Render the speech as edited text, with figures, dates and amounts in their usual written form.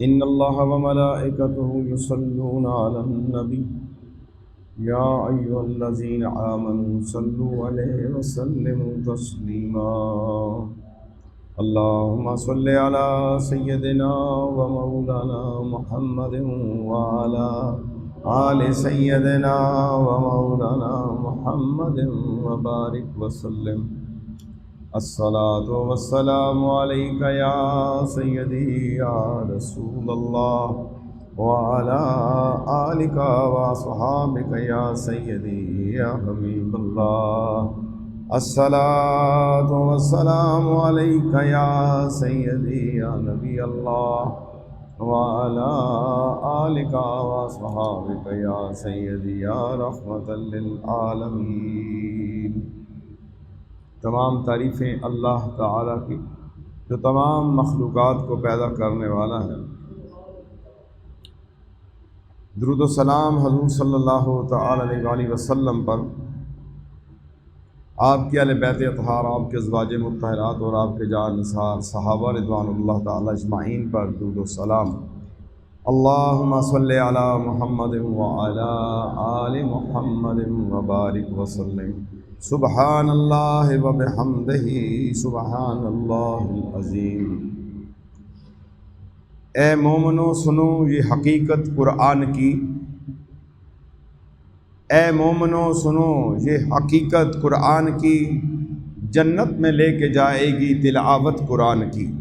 إن الله وملائكته يصلون على النبي يا أيها الذين آمنوا صلوا عليه وسلموا تسليما اللهم صل على سيدنا ومولانا محمد وعلى آل سيدنا ومولانا محمد وبارك وسلم الصلاة والسلام عليك يا سيدي يا رسول الله وعلى آلك وصحابك يا سيدي يا حبيب الله الصلاة والسلام عليك يا سيدي يا نبي الله وعلى آلك وصحابك يا سيدي يا رحمة للعالمين۔ تمام تعریفیں اللہ تعالیٰ کی جو تمام مخلوقات کو پیدا کرنے والا ہے۔ درود و سلام حضور صلی اللہ تعالیٰ علیہ وآلہ وسلم پر، آپ کے اہل بیت اطہار، آپ کے ازواج مطہرات اور آپ کے جان نثار صحابہ رضوان اللہ تعالیٰ اجمعین پر درود و سلام۔ اللہم صلی علی محمد وعلی آل محمد وبارک وسلم۔ سبحان اللہ وبحمدہ سبحان اللہ العظیم۔ اے مومنو سنو یہ حقیقت قرآن کی، اے مومنو سنو یہ حقیقت قرآن کی، جنت میں لے کے جائے گی تلاوت قرآن کی۔